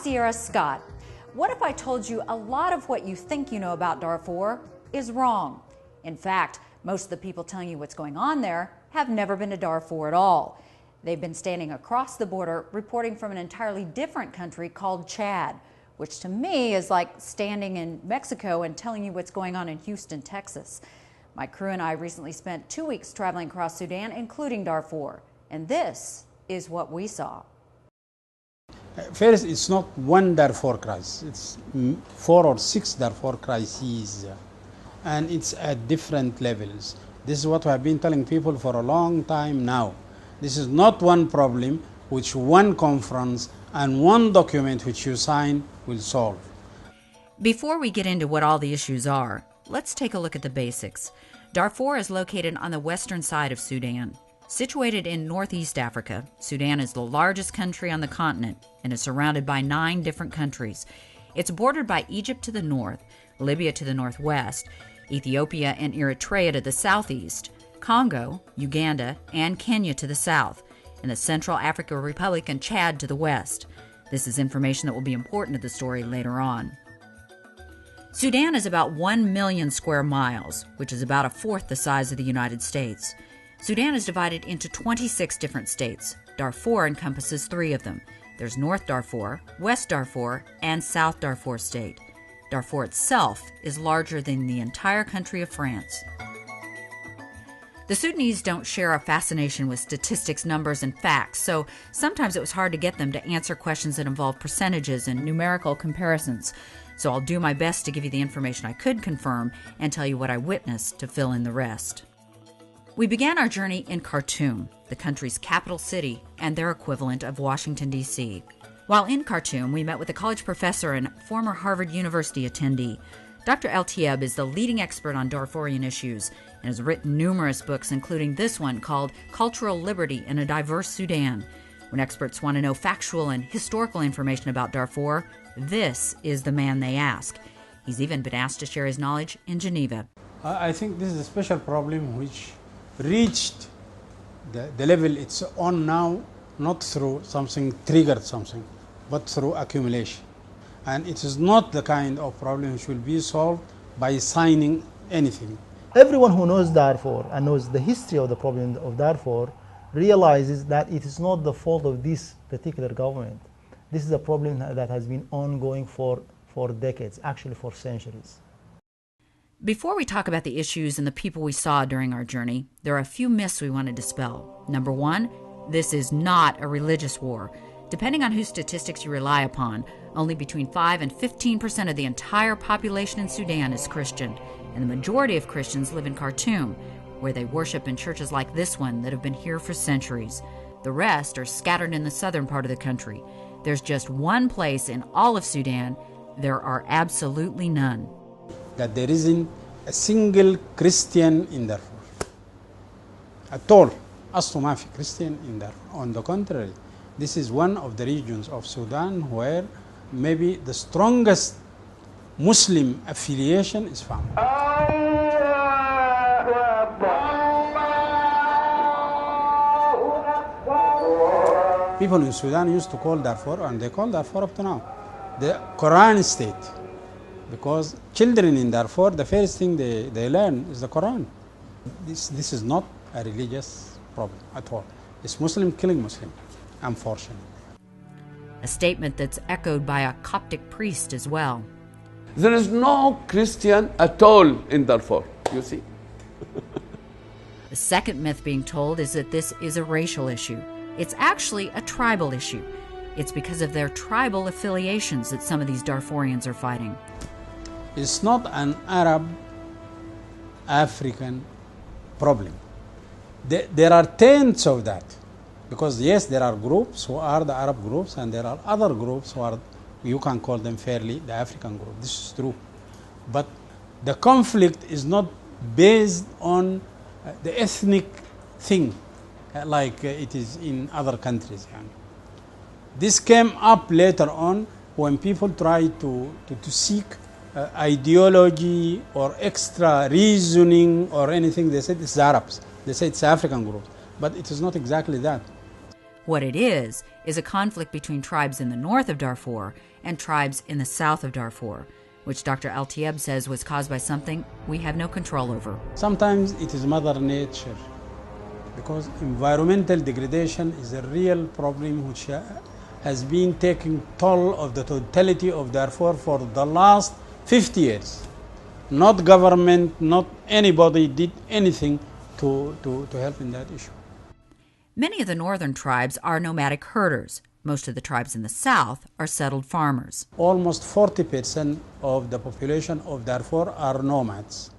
Sierra Scott. What if I told you a lot of what you think you know about Darfur is wrong? In fact, most of the people telling you what's going on there have never been to Darfur at all. They've been standing across the border reporting from an entirely different country called Chad, which to me is like standing in Mexico and telling you what's going on in Houston, Texas. My crew and I recently spent 2 weeks traveling across Sudan, including Darfur, and this is what we saw. First, it's not one Darfur crisis, it's 4 or 6 Darfur crises, and it's at different levels. This is what we have been telling people for a long time now. This is not one problem which one conference and one document which you sign will solve. Before we get into what all the issues are, let's take a look at the basics. Darfur is located on the western side of Sudan. Situated in northeast Africa, Sudan is the largest country on the continent and is surrounded by 9 different countries. It's bordered by Egypt to the north, Libya to the northwest, Ethiopia and Eritrea to the southeast, Congo, Uganda, and Kenya to the south, and the Central African Republic and Chad to the west. This is information that will be important to the story later on. Sudan is about 1 million square miles, which is about a fourth the size of the United States. Sudan is divided into 26 different states. Darfur encompasses 3 of them. There's North Darfur, West Darfur, and South Darfur state. Darfur itself is larger than the entire country of France. The Sudanese don't share a fascination with statistics, numbers, and facts, so sometimes it was hard to get them to answer questions that involve percentages and numerical comparisons. So I'll do my best to give you the information I could confirm and tell you what I witnessed to fill in the rest. We began our journey in Khartoum, the country's capital city and their equivalent of Washington, D.C. While in Khartoum, we met with a college professor and former Harvard University attendee. Dr. El-Tieb is the leading expert on Darfurian issues and has written numerous books, including this one called Cultural Liberty in a Diverse Sudan. When experts want to know factual and historical information about Darfur, this is the man they ask. He's even been asked to share his knowledge in Geneva. I think this is a special problem which reached the level it's on now, not through something triggered something, but through accumulation. And it is not the kind of problem which will be solved by signing anything. Everyone who knows Darfur and knows the history of the problem of Darfur realizes that it is not the fault of this particular government. This is a problem that has been ongoing for decades, actually for centuries. Before we talk about the issues and the people we saw during our journey, there are a few myths we want to dispel. Number 1, this is not a religious war. Depending on whose statistics you rely upon, only between 5 and 15% of the entire population in Sudan is Christian, and the majority of Christians live in Khartoum, where they worship in churches like this one that have been here for centuries. The rest are scattered in the southern part of the country. There's just one place in all of Sudan. There are absolutely none. That there isn't a single Christian in Darfur at all. أصله ما في Christian in Darfur. On the contrary, this is one of the regions of Sudan where maybe the strongest Muslim affiliation is found. People in Sudan used to call Darfur, and they call Darfur up to now, the Quran state. Because children in Darfur, the first thing they learn is the Quran. This is not a religious problem at all. It's Muslim killing Muslim, unfortunately. A statement that's echoed by a Coptic priest as well. There is no Christian at all in Darfur, you see. The second myth being told is that this is a racial issue. It's actually a tribal issue. It's because of their tribal affiliations that some of these Darfurians are fighting. It's not an Arab-African problem. There are tenets of that. Because yes, there are groups who are the Arab groups, and there are other groups who are, you can call them fairly, the African group. This is true. But the conflict is not based on the ethnic thing like it is in other countries. This came up later on when people tried to seek ideology or extra reasoning or anything. They said it's the Arabs. They said it's African groups. But it is not exactly that. What it is a conflict between tribes in the north of Darfur and tribes in the south of Darfur, which Dr. Al-Tieb says was caused by something we have no control over. Sometimes it is Mother Nature, because environmental degradation is a real problem which has been taking toll of the totality of Darfur for the last 50 years. Not government, not anybody did anything to help in that issue. Many of the northern tribes are nomadic herders. Most of the tribes in the south are settled farmers. Almost 40% of the population of Darfur are nomads.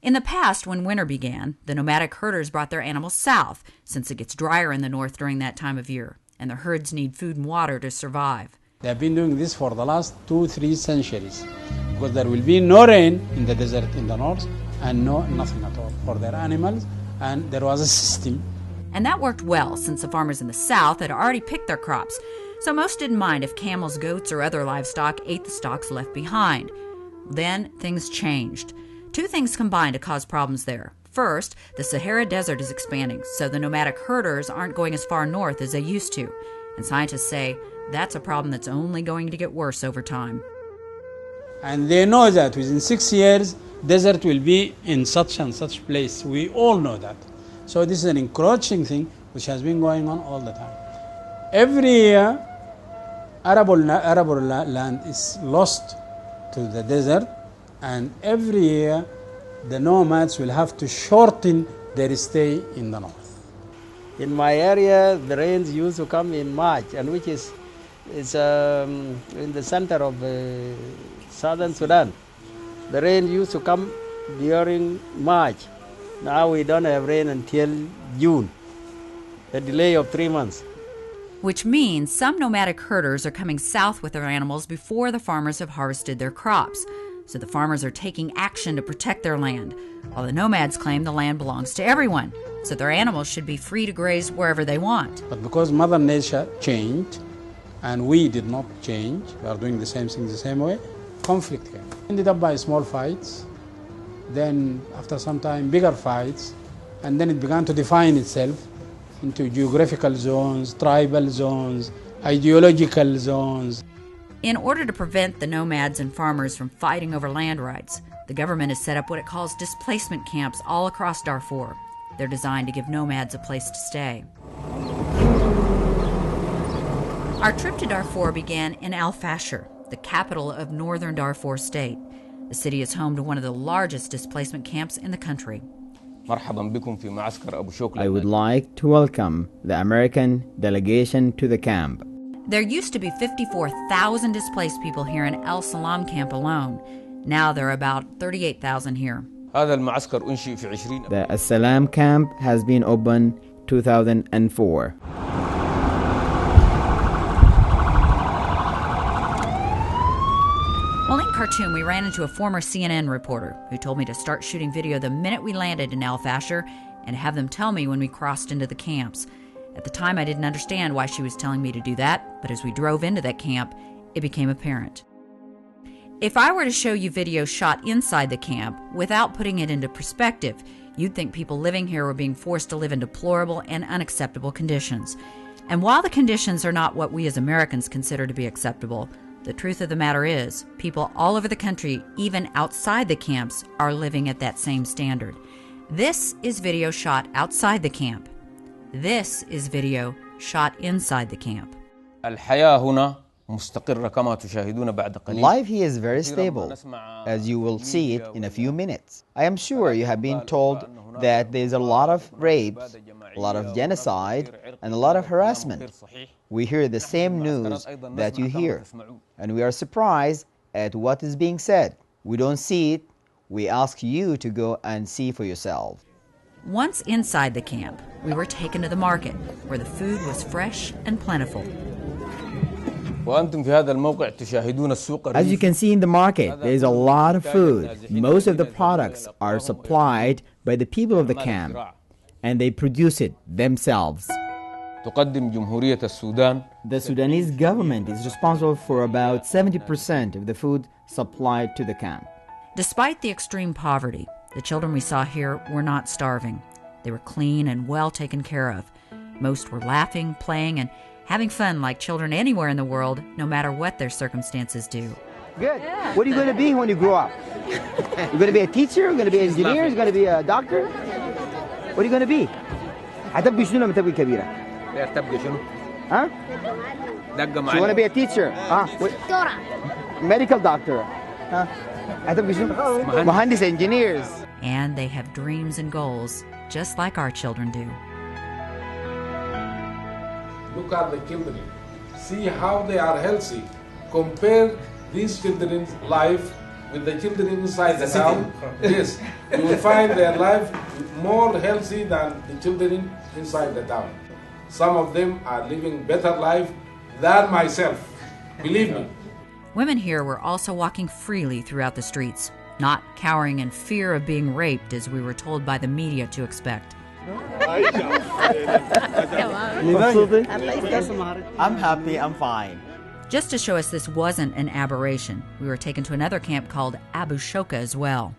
In the past, when winter began, the nomadic herders brought their animals south, since it gets drier in the north during that time of year, and the herds need food and water to survive. They have been doing this for the last 2-3 centuries, because there will be no rain in the desert in the north and nothing at all for their animals, and there was a system. And that worked well, since the farmers in the south had already picked their crops, so most didn't mind if camels, goats, or other livestock ate the stalks left behind. Then things changed. Two things combined to cause problems there. First, the Sahara Desert is expanding, so the nomadic herders aren't going as far north as they used to. And scientists say that's a problem that's only going to get worse over time. And they know that within 6 years, desert will be in such and such place. We all know that. So this is an encroaching thing which has been going on all the time. Every year, arable land is lost to the desert, and every year the nomads will have to shorten their stay in the north. In my area, the rains used to come in March, and which is in the center of southern Sudan. The rain used to come during March. Now we don't have rain until June, a delay of 3 months. Which means some nomadic herders are coming south with their animals before the farmers have harvested their crops. So the farmers are taking action to protect their land, while the nomads claim the land belongs to everyone, so their animals should be free to graze wherever they want. But because Mother Nature changed, and we did not change, we are doing the same thing the same way, conflict came. Ended up by small fights, then after some time bigger fights, and then it began to define itself into geographical zones, tribal zones, ideological zones. In order to prevent the nomads and farmers from fighting over land rights, the government has set up what it calls displacement camps all across Darfur. They're designed to give nomads a place to stay. Our trip to Darfur began in Al Fashir, the capital of northern Darfur state. The city is home to one of the largest displacement camps in the country. I would like to welcome the American delegation to the camp. There used to be 54,000 displaced people here in El Salam camp alone. Now there are about 38,000 here. The Al Salam camp has been opened 2004. Well, in Khartoum, we ran into a former CNN reporter who told me to start shooting video the minute we landed in Al Fashir and have them tell me when we crossed into the camps. At the time, I didn't understand why she was telling me to do that, but as we drove into that camp, it became apparent. If I were to show you video shot inside the camp without putting it into perspective, you'd think people living here were being forced to live in deplorable and unacceptable conditions. And while the conditions are not what we as Americans consider to be acceptable, the truth of the matter is, people all over the country, even outside the camps, are living at that same standard. This is video shot outside the camp. This is video shot inside the camp. Life here is very stable, as you will see it in a few minutes. I am sure you have been told that there is a lot of rapes, a lot of genocide, and a lot of harassment. We hear the same news that you hear, and we are surprised at what is being said. We don't see it. We ask you to go and see for yourself. Once inside the camp, we were taken to the market, where the food was fresh and plentiful. As you can see in the market, there is a lot of food. Most of the products are supplied by the people of the camp, and they produce it themselves. The Sudanese government is responsible for about 70% of the food supplied to the camp. Despite the extreme poverty, the children we saw here were not starving. They were clean and well taken care of. Most were laughing, playing, and having fun like children anywhere in the world, no matter what their circumstances do. Good. Yeah. What are you going to be when you grow up? You're going to be a teacher? You're going to be an engineer? You're going to be a doctor? What are you going to be? هتبقي شنو لما تبقي كبيرة؟ تبقي شنو؟ ها؟ دقة معايا. You want to be a teacher? دكتورة. Medical doctor. ها؟ هتبقي شنو؟ مهندس engineers. And they have dreams and goals, just like our children do. Look at the children. See how they are healthy. Compare these children's life with the children inside the town. Yes, you will find their life more healthy than the children inside the town. Some of them are living better life than myself. Believe me. Women here were also walking freely throughout the streets, not cowering in fear of being raped as we were told by the media to expect. I'm happy, I'm fine. Just to show us this wasn't an aberration, we were taken to another camp called Abu Shoka as well.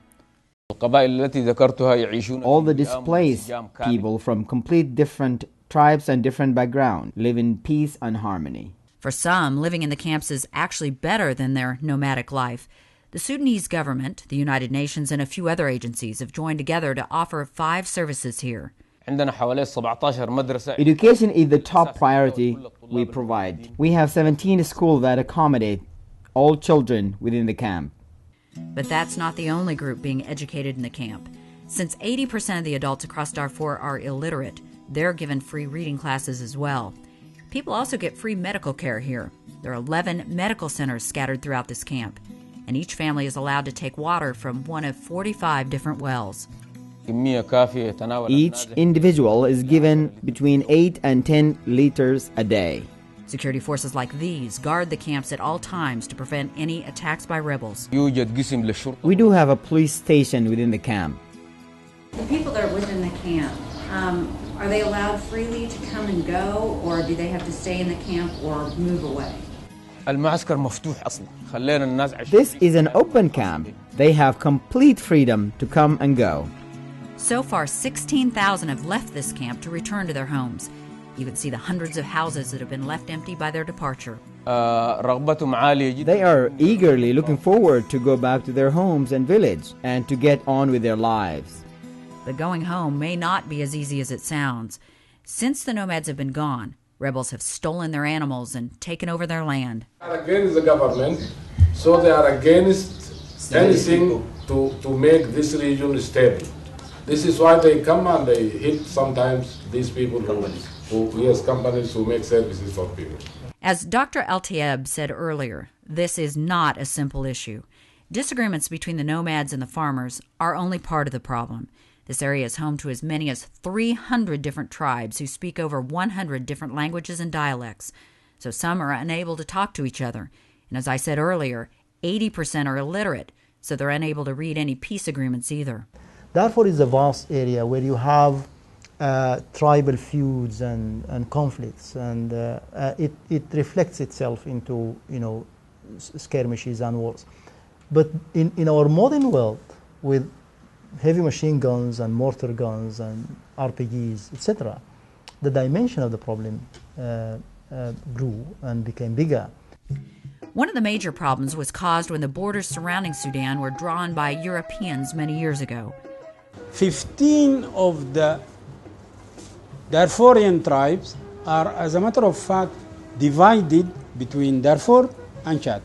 All the displaced people from complete different tribes and different backgrounds live in peace and harmony. For some, living in the camps is actually better than their nomadic life. The Sudanese government, the United Nations, and a few other agencies have joined together to offer 5 services here. Education is the top priority we provide. We have 17 schools that accommodate all children within the camp. But that's not the only group being educated in the camp. Since 80% of the adults across Darfur are illiterate, they're given free reading classes as well. People also get free medical care here. There are 11 medical centers scattered throughout this camp, and each family is allowed to take water from one of 45 different wells. Each individual is given between 8 and 10 liters a day. Security forces like these guard the camps at all times to prevent any attacks by rebels. We do have a police station within the camp. The people that are within the camp, are they allowed freely to come and go, or do they have to stay in the camp or move away? This is an open camp. They have complete freedom to come and go. So far, 16,000 have left this camp to return to their homes. You can see the hundreds of houses that have been left empty by their departure. They are eagerly looking forward to go back to their homes and village and to get on with their lives. But going home may not be as easy as it sounds. Since the nomads have been gone, rebels have stolen their animals and taken over their land. They are against the government, so they are against anything to make this region stable. This is why they come and they hit sometimes these people companies who make services for people. As Dr. Al-Tayeb said earlier, this is not a simple issue. Disagreements between the nomads and the farmers are only part of the problem. This area is home to as many as 300 different tribes who speak over 100 different languages and dialects. So some are unable to talk to each other. And as I said earlier, 80% are illiterate, so they're unable to read any peace agreements either. Darfur is a vast area where you have tribal feuds and conflicts, and it reflects itself into skirmishes and wars. But in our modern world, with heavy machine guns and mortar guns and RPGs, etc., the dimension of the problem grew and became bigger. One of the major problems was caused when the borders surrounding Sudan were drawn by Europeans many years ago. 15 of the Darfurian tribes are, as a matter of fact, divided between Darfur and Chad.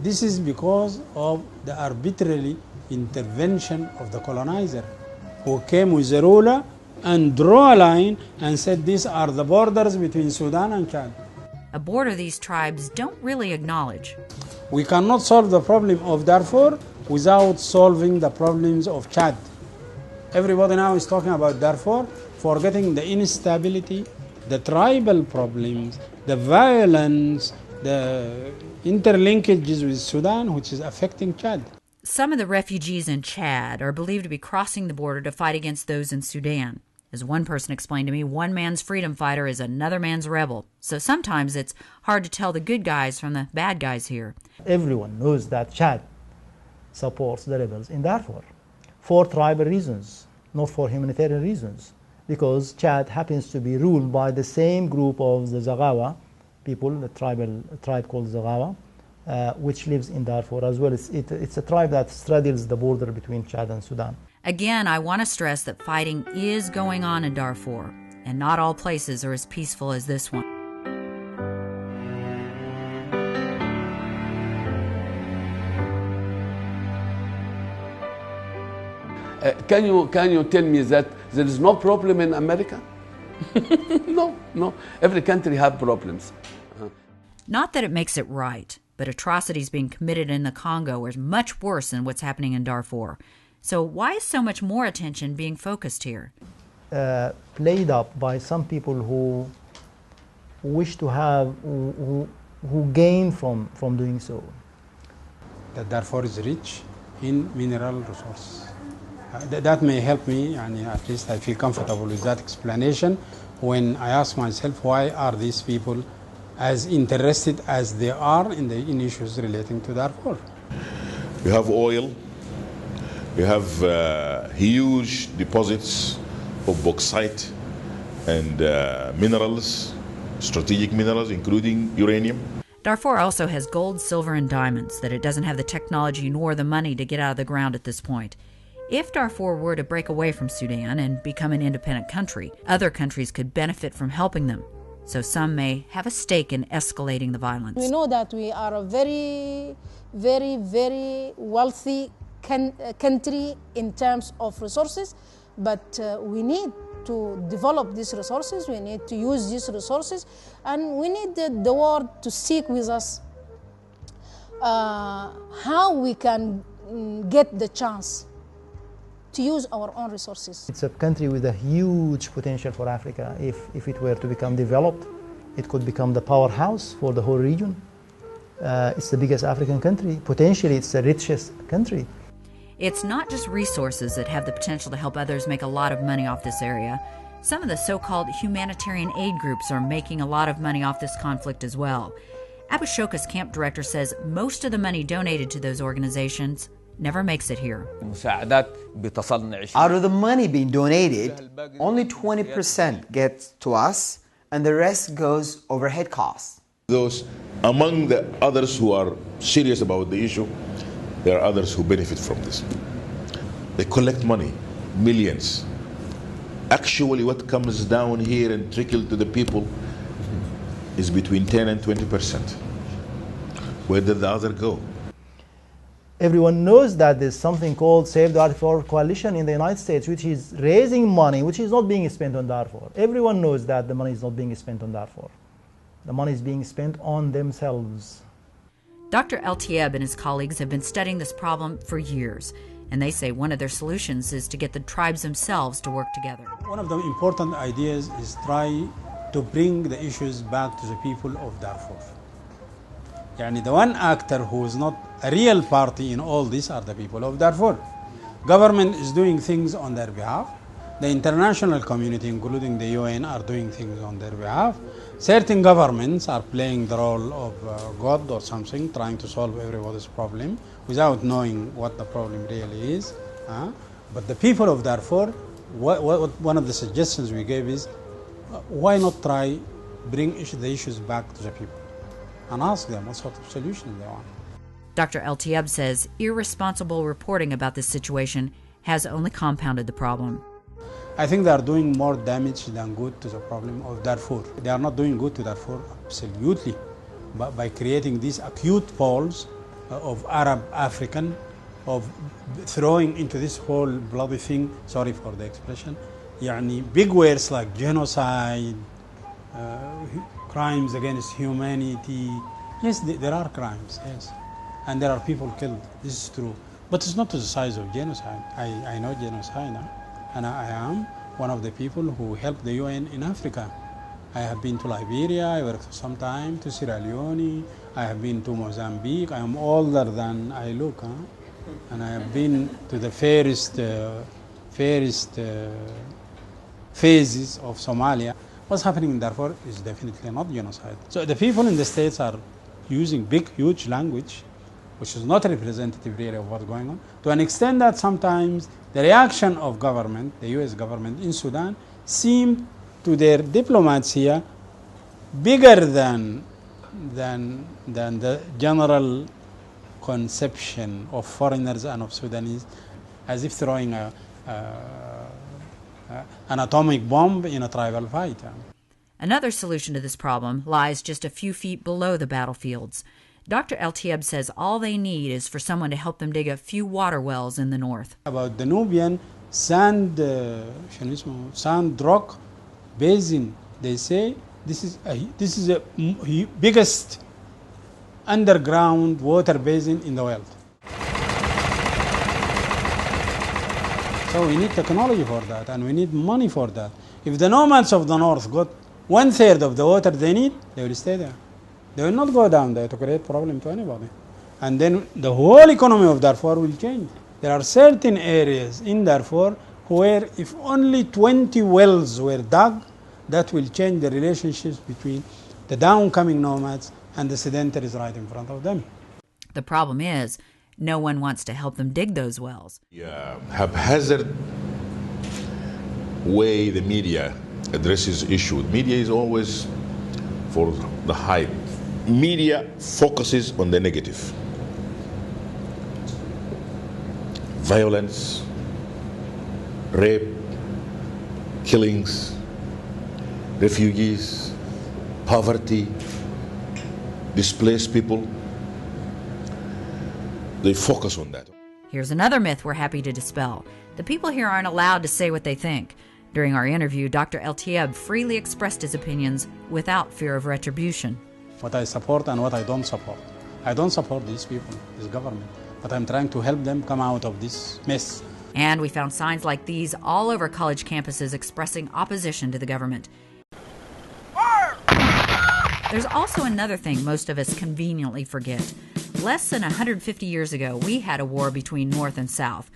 This is because of the arbitrary intervention of the colonizer, who came with a ruler and drew a line and said these are the borders between Sudan and Chad. A border these tribes don't really acknowledge. We cannot solve the problem of Darfur without solving the problems of Chad. Everybody now is talking about Darfur, forgetting the instability, the tribal problems, the violence, the interlinkages with Sudan, which is affecting Chad. Some of the refugees in Chad are believed to be crossing the border to fight against those in Sudan. As one person explained to me, one man's freedom fighter is another man's rebel. So sometimes it's hard to tell the good guys from the bad guys here. Everyone knows that Chad supports the rebels in Darfur for tribal reasons, not for humanitarian reasons. because Chad happens to be ruled by the same group of the Zaghawa people, the tribe called Zaghawa, which lives in Darfur as well. It's a tribe that straddles the border between Chad and Sudan. Again, I want to stress that fighting is going on in Darfur, and not all places are as peaceful as this one. Can you tell me that there is no problem in America? No. Every country has problems. Not that it makes it right, but atrocities being committed in the Congo are much worse than what's happening in Darfur. So why is so much more attention being focused here? Played up by some people who wish to have, who gain from doing so. That Darfur is rich in mineral resources. That may help me, and at least I feel comfortable with that explanation when I ask myself, why are these people as interested as they are in issues relating to Darfur? You have oil, you have huge deposits of bauxite and minerals, strategic minerals, including uranium. Darfur also has gold, silver, and diamonds that it doesn't have the technology nor the money to get out of the ground at this point. If Darfur were to break away from Sudan and become an independent country, other countries could benefit from helping them. So some may have a stake in escalating the violence. We know that we are a very, very, very wealthy country in terms of resources, but we need to develop these resources, we need to use these resources, and we need the world to seek with us how we can get the chance to use our own resources. It's a country with a huge potential for Africa. If it were to become developed, it could become the powerhouse for the whole region. It's the biggest African country. Potentially, it's the richest country. It's not just resources that have the potential to help others make a lot of money off this area. Some of the so-called humanitarian aid groups are making a lot of money off this conflict as well. Abu Shoka's camp director says most of the money donated to those organizations never makes it here. Out of the money being donated, only 20% gets to us, and the rest goes overhead costs. Those among the others who are serious about the issue, there are others who benefit from this. They collect money, millions. Actually, what comes down here and trickle to the people is between 10 and 20%. Where did the other go? Everyone knows that there's something called Save Darfur Coalition in the United States, which is raising money, which is not being spent on Darfur. Everyone knows that the money is not being spent on Darfur. The money is being spent on themselves. Dr. El-Tieb and his colleagues have been studying this problem for years, and they say one of their solutions is to get the tribes themselves to work together. One of the important ideas is try to bring the issues back to the people of Darfur. The one actor who is not a real party in all this are the people of Darfur. Government is doing things on their behalf. The international community, including the UN, are doing things on their behalf. Certain governments are playing the role of God or something, trying to solve everybody's problem without knowing what the problem really is. But the people of Darfur, one of the suggestions we gave is, why not try bring the issues back to the people and ask them what sort of solutions they want. Dr. El-Tieb says irresponsible reporting about this situation has only compounded the problem. I think they are doing more damage than good to the problem of Darfur. They are not doing good to Darfur, absolutely, but by creating these acute poles of Arab-African, of throwing into this whole bloody thing, sorry for the expression, big words like genocide, crimes against humanity. Yes, there are crimes, yes. And there are people killed, this is true. But it's not to the size of genocide. I know genocide now. And I am one of the people who helped the UN in Africa. I have been to Liberia, I worked for some time, to Sierra Leone, I have been to Mozambique. I am older than I look, and I have been to the fairest phases of Somalia. What's happening in Darfur is definitely not genocide. So the people in the States are using big, huge language, which is not representative really of what's going on, to an extent that sometimes the reaction of government, the US government in Sudan, seem to their diplomats here bigger than the general conception of foreigners and of Sudanese, as if throwing an atomic bomb in a tribal fight. Another solution to this problem lies just a few feet below the battlefields. Dr. El-Tieb says all they need is for someone to help them dig a few water wells in the north. About the Nubian sand rock basin, they say this is the biggest underground water basin in the world. So we need technology for that, and we need money for that. If the nomads of the north got 1/3 of the water they need, they will stay there. They will not go down there to create problem to anybody. And then the whole economy of Darfur will change. There are certain areas in Darfur where if only 20 wells were dug, that will change the relationships between the downcoming nomads and the sedentaries right in front of them. The problem is, no one wants to help them dig those wells. Haphazard way the media addresses issues. Media is always for the hype. Media focuses on the negative. Violence, rape, killings, refugees, poverty, displaced people. They focus on that. Here's another myth we're happy to dispel. The people here aren't allowed to say what they think. During our interview, Dr. El-Tieb freely expressed his opinions without fear of retribution. What I support and what I don't support. I don't support these people, this government, but I'm trying to help them come out of this mess. And we found signs like these all over college campuses expressing opposition to the government. There's also another thing most of us conveniently forget. Less than 150 years ago, we had a war between North and South.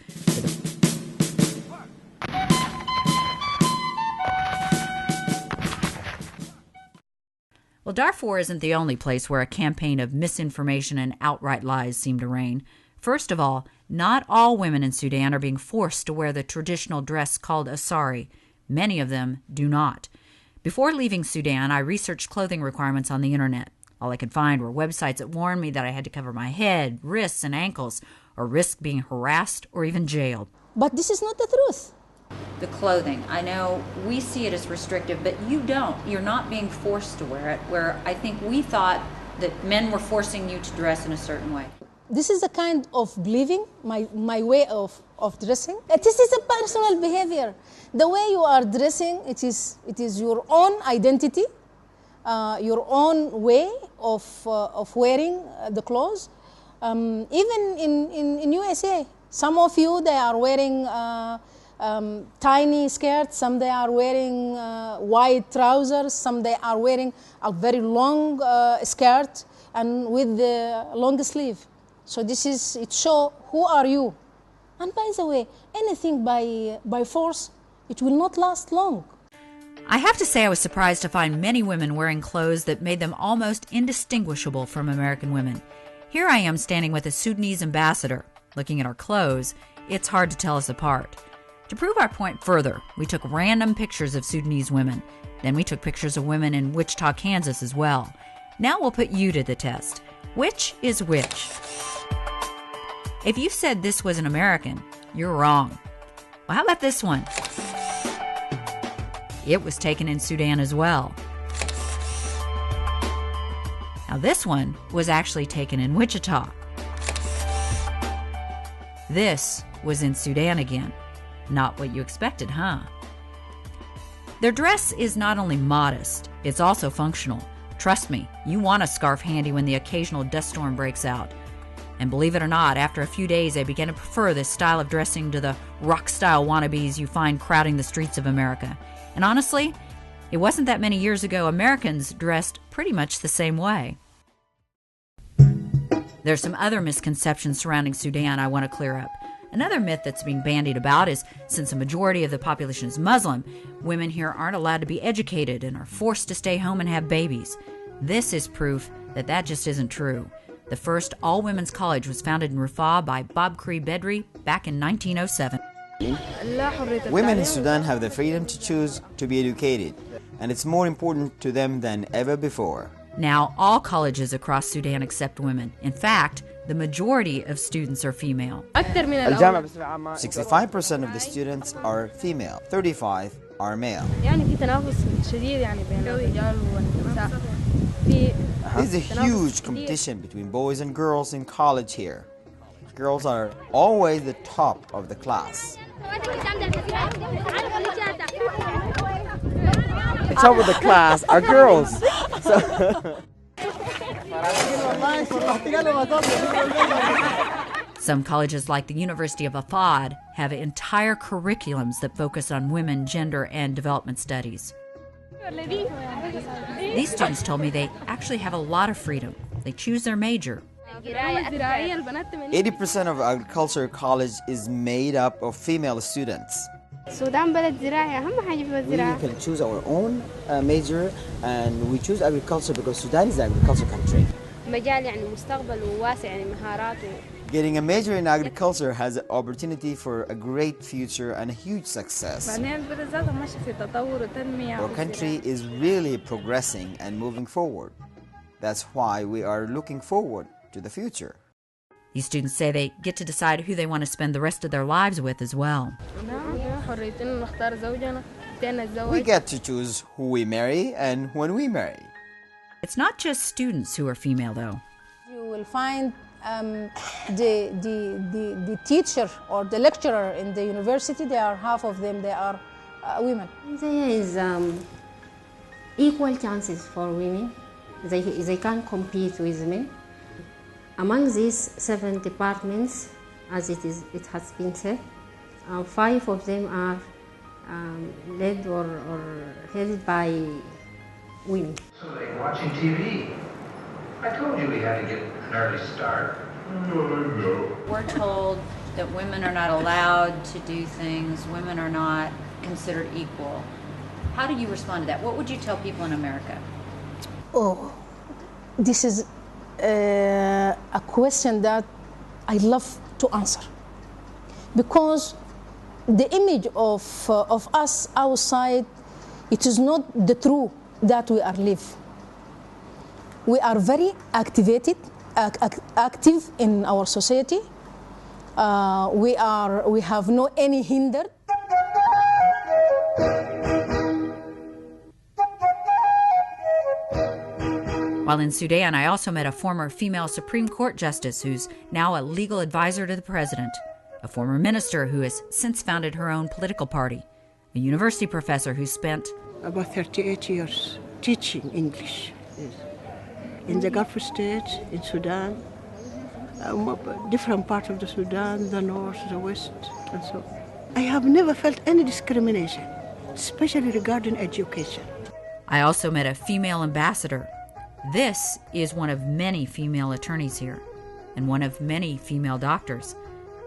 Well, Darfur isn't the only place where a campaign of misinformation and outright lies seem to reign. First of all, not all women in Sudan are being forced to wear the traditional dress called a sari. Many of them do not. Before leaving Sudan, I researched clothing requirements on the internet. All I could find were websites that warned me that I had to cover my head, wrists, and ankles, or risk being harassed or even jailed. But this is not the truth. The clothing, I know we see it as restrictive, but you don't. You're not being forced to wear it, where I think we thought that men were forcing you to dress in a certain way. This is a kind of believing, my way of dressing. This is a personal behavior. The way you are dressing, it is your own identity, your own way of wearing the clothes. Even in USA, some of you, they are wearing tiny skirts, some they are wearing wide trousers, some they are wearing a very long skirt and with the long sleeve. So it shows who are you. And by the way, anything by force, it will not last long. I have to say I was surprised to find many women wearing clothes that made them almost indistinguishable from American women. Here I am standing with a Sudanese ambassador. Looking at our clothes, it's hard to tell us apart. To prove our point further, we took random pictures of Sudanese women. Then we took pictures of women in Wichita, Kansas as well. Now we'll put you to the test. Which is which? If you said this was an American, you're wrong. Well, how about this one? It was taken in Sudan as well. Now this one was actually taken in Wichita. This was in Sudan again. Not what you expected, huh? Their dress is not only modest, it's also functional. Trust me, you want a scarf handy when the occasional dust storm breaks out. And believe it or not, after a few days, I began to prefer this style of dressing to the rock-style wannabes you find crowding the streets of America. And honestly, it wasn't that many years ago Americans dressed pretty much the same way. There's some other misconceptions surrounding Sudan I want to clear up. Another myth that's being bandied about is since a majority of the population is Muslim, women here aren't allowed to be educated and are forced to stay home and have babies. This is proof that that just isn't true. The first all-women's college was founded in Rufaa by Bob Cree Bedri back in 1907. Women in Sudan have the freedom to choose to be educated, and it's more important to them than ever before. Now, all colleges across Sudan accept women. In fact, the majority of students are female. 65% of the students are female, 35% are male. There's a huge competition between boys and girls in college here. Girls are always the top of the class. The top of the class are girls. Some colleges like the University of Afad have entire curriculums that focus on women, gender, and development studies. These students told me they actually have a lot of freedom. They choose their major. 80% of agriculture college is made up of female students. We can choose our own major, and we choose agriculture because Sudan is an agriculture country. Getting a major in agriculture has an opportunity for a great future and a huge success. Our country is really progressing and moving forward. That's why we are looking forward to the future. These students say they get to decide who they want to spend the rest of their lives with as well. We get to choose who we marry and when we marry. It's not just students who are female, though. You will find the teacher or the lecturer in the university, they are half of them, they are women. There is equal chances for women. They can compete with men. Among these 7 departments, as it has been said, 5 of them are led or headed by women. So like watching TV. I told you we had to get an early start. No. We're told that women are not allowed to do things, women are not considered equal. How do you respond to that? What would you tell people in America? Oh, this is a question that I love to answer, because the image of us outside, it is not the truth that we are live. We are very active in our society. We have no any hinder. While in Sudan, I also met a former female Supreme Court justice who's now a legal advisor to the president, a former minister who has since founded her own political party, a university professor who spent about 38 years teaching English in the Gulf States, in Sudan, different parts of the Sudan, the north, the west, and so on. I have never felt any discrimination, especially regarding education. I also met a female ambassador. This is one of many female attorneys here, and one of many female doctors.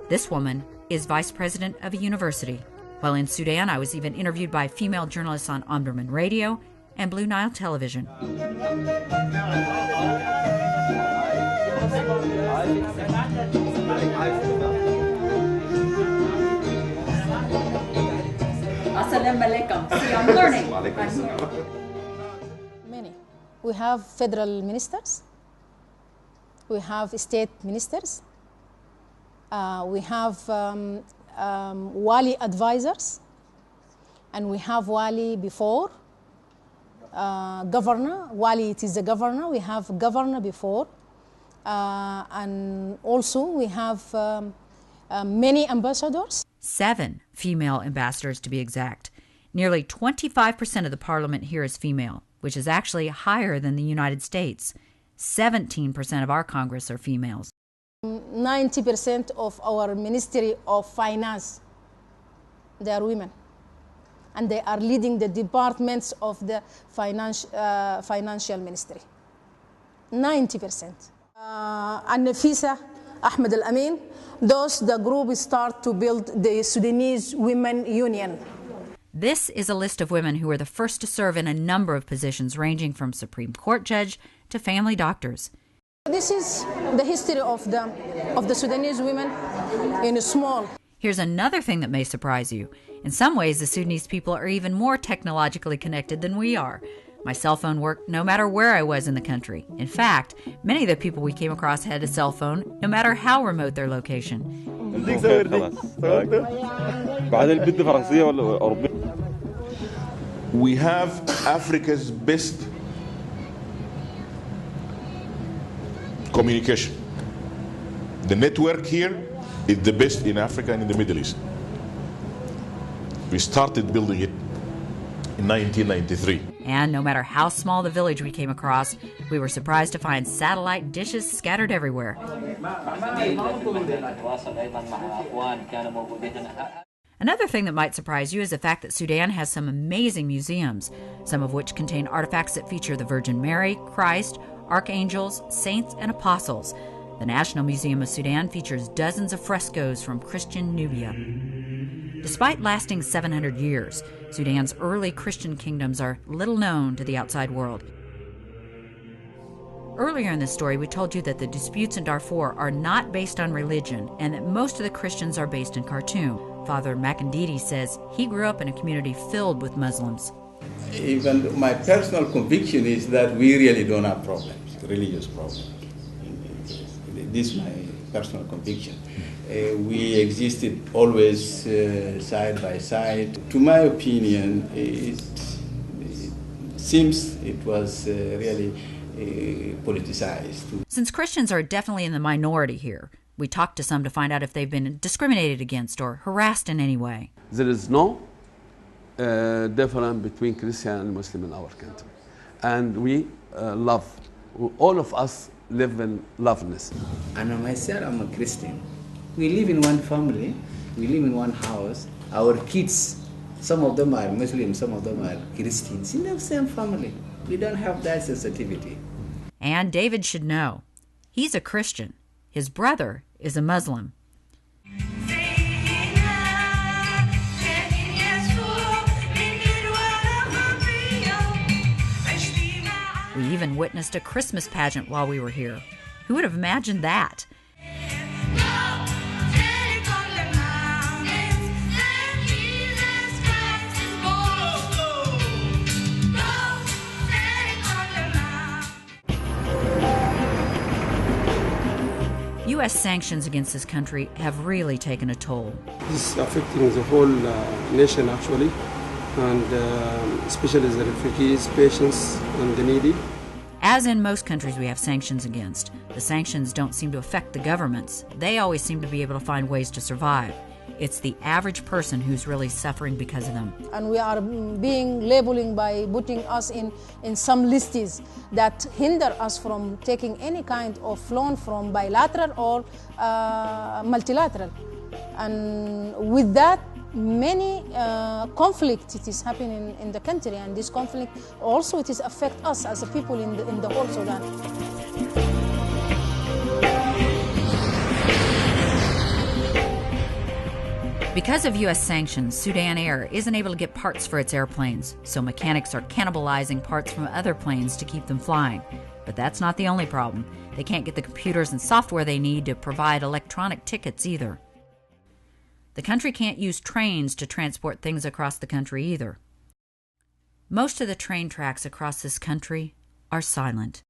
This woman is vice president of a university. While in Sudan, I was even interviewed by female journalists on Omdurman Radio and Blue Nile Television. Assalamu alaikum. See, I'm learning. Many. We have federal ministers. We have state ministers. We have Wali advisors. And we have Wali before. Governor. Wali, it is the governor. We have governor before. And also we have many ambassadors. 7 female ambassadors to be exact. Nearly 25% of the parliament here is female, which is actually higher than the United States. 17% of our Congress are females. 90% of our Ministry of Finance, they are women. And they are leading the departments of the financial ministry. 90%. And Nafisa Ahmed Al-Amin, the group start to build the Sudanese Women Union. This is a list of women who were the first to serve in a number of positions ranging from Supreme Court judge to family doctors. This is the history of the Sudanese women in a small. Here's another thing that may surprise you. In some ways, the Sudanese people are even more technologically connected than we are. My cell phone worked no matter where I was in the country. In fact, many of the people we came across had a cell phone, no matter how remote their location. We have Africa's best communication. The network here is the best in Africa and in the Middle East. We started building it in 1993. And no matter how small the village we came across, we were surprised to find satellite dishes scattered everywhere. Another thing that might surprise you is the fact that Sudan has some amazing museums, some of which contain artifacts that feature the Virgin Mary, Christ, archangels, saints, and apostles. The National Museum of Sudan features dozens of frescoes from Christian Nubia. Despite lasting 700 years, Sudan's early Christian kingdoms are little known to the outside world. Earlier in this story, we told you that the disputes in Darfur are not based on religion and that most of the Christians are based in Khartoum. Father Makandidi says he grew up in a community filled with Muslims. Even my personal conviction is that we really don't have problems, religious problems. This is my personal conviction. We existed always side by side. To my opinion, it seems it was really politicized. Since Christians are definitely in the minority here, we talked to some to find out if they've been discriminated against or harassed in any way. There is no difference between Christian and Muslim in our country. And we love, all of us live in loveness. And myself, I'm a Christian. We live in one family, we live in one house. Our kids, some of them are Muslims, some of them are Christians, in the same family. We don't have that sensitivity. And David should know. He's a Christian. His brother is a Muslim. We even witnessed a Christmas pageant while we were here. Who would have imagined that? U.S. sanctions against this country have really taken a toll. This is affecting the whole nation, actually, and especially the refugees, patients, and the needy. As in most countries we have sanctions against, the sanctions don't seem to affect the governments. They always seem to be able to find ways to survive. It's the average person who's really suffering because of them. And we are being labeling by putting us in some lists that hinder us from taking any kind of loan from bilateral or multilateral. And with that, many conflict it is happening in the country, and this conflict also it is affect us as a people in the whole Sudan. Because of U.S. sanctions, Sudan Air isn't able to get parts for its airplanes, so mechanics are cannibalizing parts from other planes to keep them flying. But that's not the only problem. They can't get the computers and software they need to provide electronic tickets either. The country can't use trains to transport things across the country either. Most of the train tracks across this country are silent.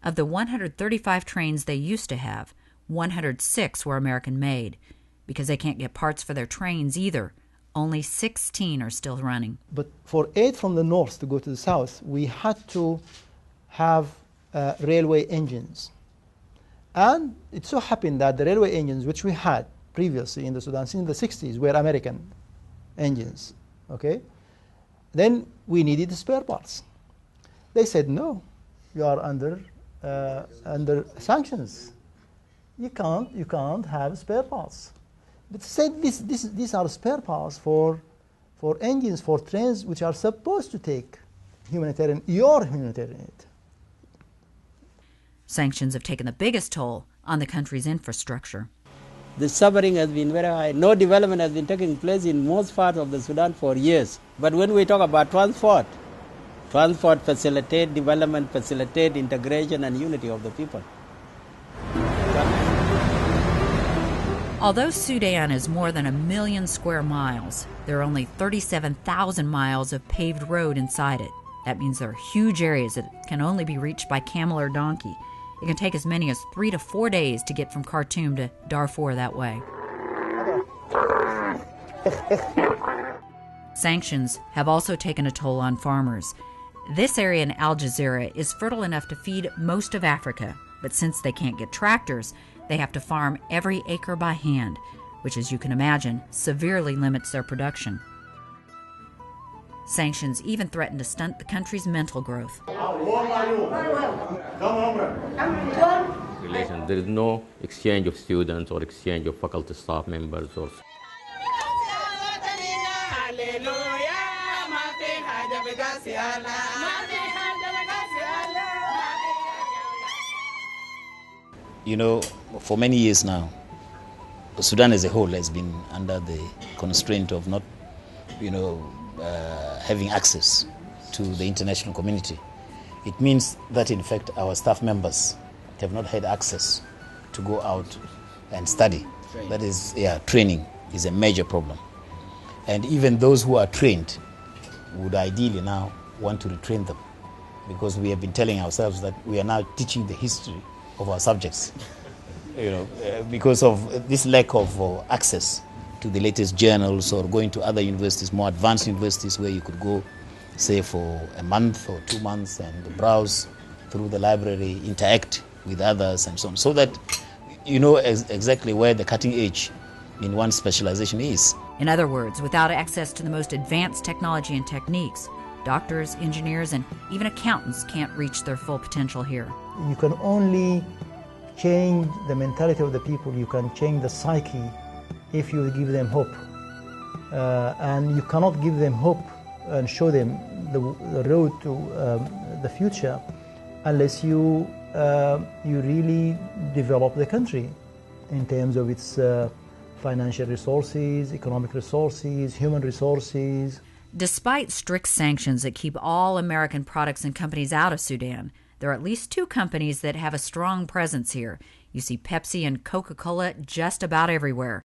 Of the 135 trains they used to have, 106 were American-made. Because they can't get parts for their trains either, only 16 are still running. But for aid from the north to go to the south, we had to have railway engines. And it so happened that the railway engines which we had previously in the Sudan since the 60s were American engines, okay? Then we needed the spare parts. They said, no, you are under sanctions. You can't have spare parts. But said these are spare parts for engines, for trains which are supposed to take your humanitarian aid. Sanctions have taken the biggest toll on the country's infrastructure. The suffering has been very high. No development has been taking place in most parts of the Sudan for years. But when we talk about transport facilitate development, facilitate integration and unity of the people. Although Sudan is more than 1 million square miles, there are only 37,000 miles of paved road inside it. That means there are huge areas that can only be reached by camel or donkey. It can take as many as 3 to 4 days to get from Khartoum to Darfur that way. Sanctions have also taken a toll on farmers. This area in Al Jazeera is fertile enough to feed most of Africa, but since they can't get tractors, they have to farm every acre by hand, which, as you can imagine, severely limits their production. Sanctions even threaten to stunt the country's mental growth. There is no exchange of students or exchange of faculty staff members or You know, for many years now, Sudan as a whole has been under the constraint of not, having access to the international community. It means that, in fact, our staff members have not had access to go out and study. That is, training is a major problem. And even those who are trained would ideally now want to retrain them, because we have been telling ourselves that we are now teaching the history of our subjects, because of this lack of access to the latest journals or going to other universities, more advanced universities, where you could go, say, for a month or 2 months and browse through the library, interact with others and so on, so that you know exactly where the cutting edge in one specialization is. In other words, without access to the most advanced technology and techniques, doctors, engineers, and even accountants can't reach their full potential here. You can only change the mentality of the people, you can change the psyche if you give them hope. And you cannot give them hope and show them the road to the future unless you really develop the country in terms of its financial resources, economic resources, human resources. Despite strict sanctions that keep all American products and companies out of Sudan, there are at least 2 companies that have a strong presence here. You see Pepsi and Coca-Cola just about everywhere.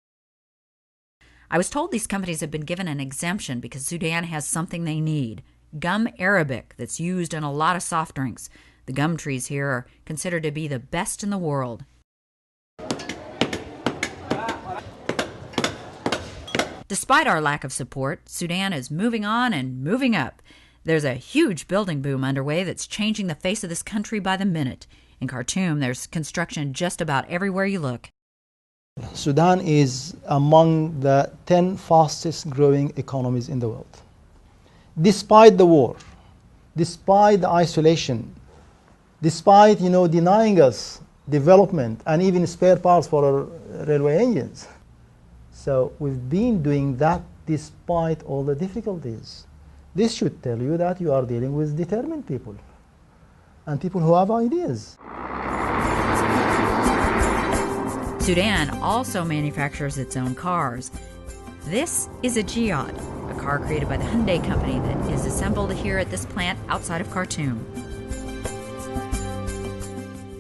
I was told these companies have been given an exemption because Sudan has something they need, gum arabic that's used in a lot of soft drinks. The gum trees here are considered to be the best in the world. Despite our lack of support, Sudan is moving on and moving up. There's a huge building boom underway that's changing the face of this country by the minute. In Khartoum, there's construction just about everywhere you look. Sudan is among the 10 fastest growing economies in the world. Despite the war, despite the isolation, despite denying us development and even spare parts for our railway engines. So we've been doing that despite all the difficulties. This should tell you that you are dealing with determined people and people who have ideas. Sudan also manufactures its own cars. This is a Jihad, a car created by the Hyundai company that is assembled here at this plant outside of Khartoum.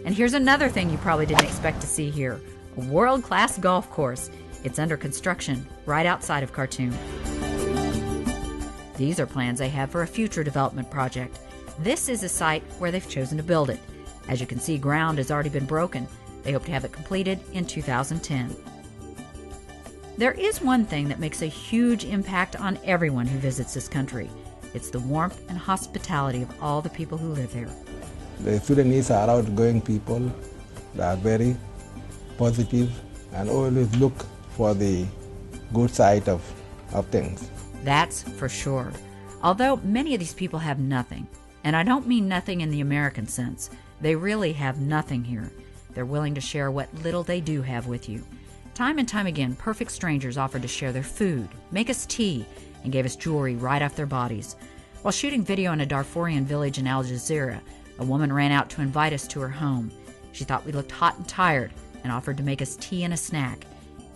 And here's another thing you probably didn't expect to see here, a world-class golf course. It's under construction right outside of Khartoum. These are plans they have for a future development project. This is a site where they've chosen to build it. As you can see, ground has already been broken. They hope to have it completed in 2010. There is one thing that makes a huge impact on everyone who visits this country. It's the warmth and hospitality of all the people who live here. The Sudanese are outgoing people. They are very positive and always look for the good side of things. That's for sure. Although many of these people have nothing, and I don't mean nothing in the American sense. They really have nothing here. They're willing to share what little they do have with you. Time and time again, perfect strangers offered to share their food, make us tea, and gave us jewelry right off their bodies. While shooting video in a Darfurian village in Al Jazeera, a woman ran out to invite us to her home. She thought we looked hot and tired and offered to make us tea and a snack,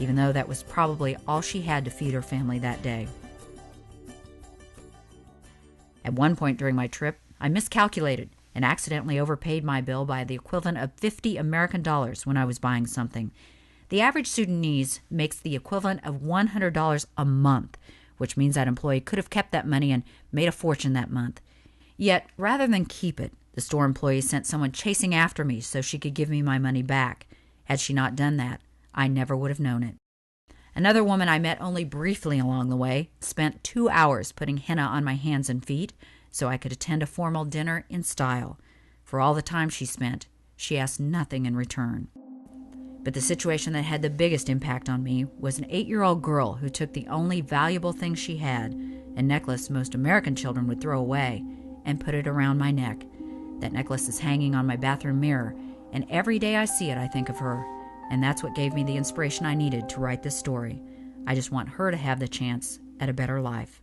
even though that was probably all she had to feed her family that day. At one point during my trip, I miscalculated and accidentally overpaid my bill by the equivalent of $50 American when I was buying something. The average Sudanese makes the equivalent of $100 a month, which means that employee could have kept that money and made a fortune that month. Yet, rather than keep it, the store employee sent someone chasing after me so she could give me my money back. Had she not done that, I never would have known it. Another woman I met only briefly along the way spent 2 hours putting henna on my hands and feet so I could attend a formal dinner in style. For all the time she spent, she asked nothing in return. But the situation that had the biggest impact on me was an 8-year-old girl who took the only valuable thing she had, a necklace most American children would throw away, and put it around my neck. That necklace is hanging on my bathroom mirror, and every day I see it, I think of her. And that's what gave me the inspiration I needed to write this story. I just want her to have the chance at a better life.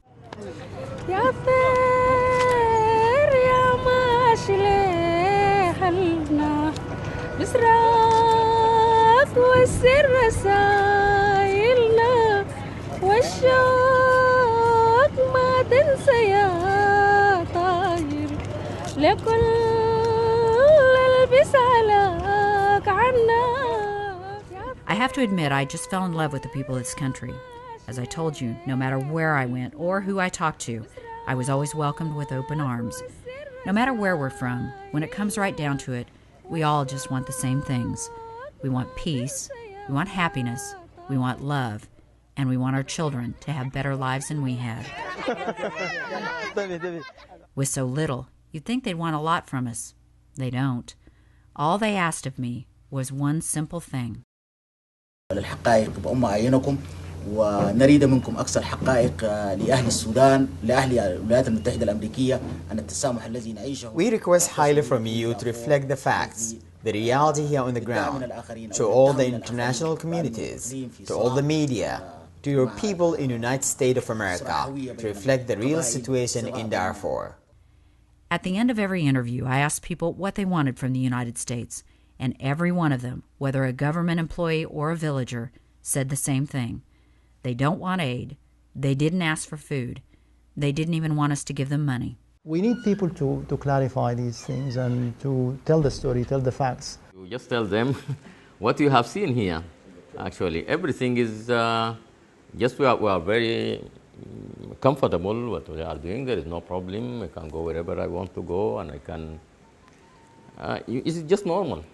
I have to admit, I just fell in love with the people of this country. As I told you, no matter where I went or who I talked to, I was always welcomed with open arms. No matter where we're from, when it comes right down to it, we all just want the same things. We want peace, we want happiness, we want love, and we want our children to have better lives than we had. With so little, you'd think they'd want a lot from us. They don't. All they asked of me was one simple thing. ونريد منكم أقصى الحقائق لأهل السودان لأهل الولايات المتحدة الأمريكية أن التسامح الذي نعيشه. We request highly from you to reflect the facts, the reality here on the ground, to all the international communities, to all the media, to your people in the United States of America, to reflect the real situation in Darfur. At the end of every interview, I asked people what they wanted from the United States, and every one of them, whether a government employee or a villager, said the same thing. They don't want aid. They didn't ask for food. They didn't even want us to give them money. We need people to clarify these things and to tell the story, tell the facts. You just tell them what you have seen here. Actually, everything is just we are very comfortable what we are doing. There is no problem. I can go wherever I want to go, and I can. It's just normal.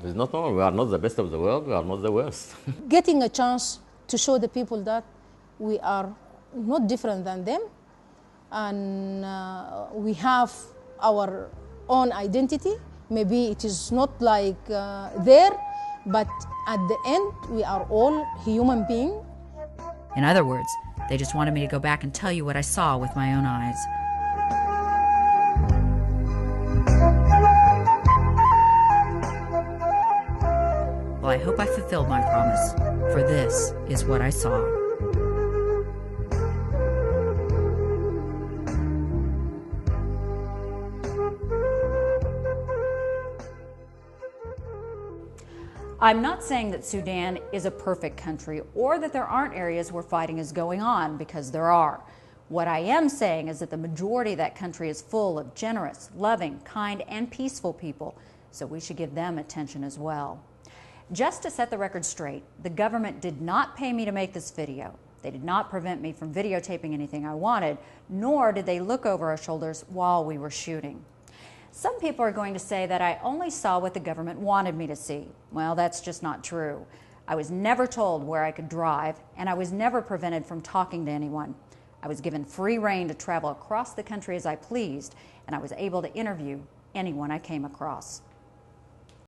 It's not normal. We are not the best of the world. We are not the worst. Getting a chance to show the people that we are not different than them, and we have our own identity. Maybe it is not like there, but at the end, we are all human beings. In other words, they just wanted me to go back and tell you what I saw with my own eyes. Well, I hope I fulfilled my promise, for this is what I saw. I'm not saying that Sudan is a perfect country or that there aren't areas where fighting is going on, because there are. What I am saying is that the majority of that country is full of generous, loving, kind, and peaceful people, so we should give them attention as well. Just to set the record straight, the government did not pay me to make this video. They did not prevent me from videotaping anything I wanted, nor did they look over our shoulders while we were shooting. Some people are going to say that I only saw what the government wanted me to see. Well, that's just not true. I was never told where I could drive, and I was never prevented from talking to anyone. I was given free rein to travel across the country as I pleased, and I was able to interview anyone I came across.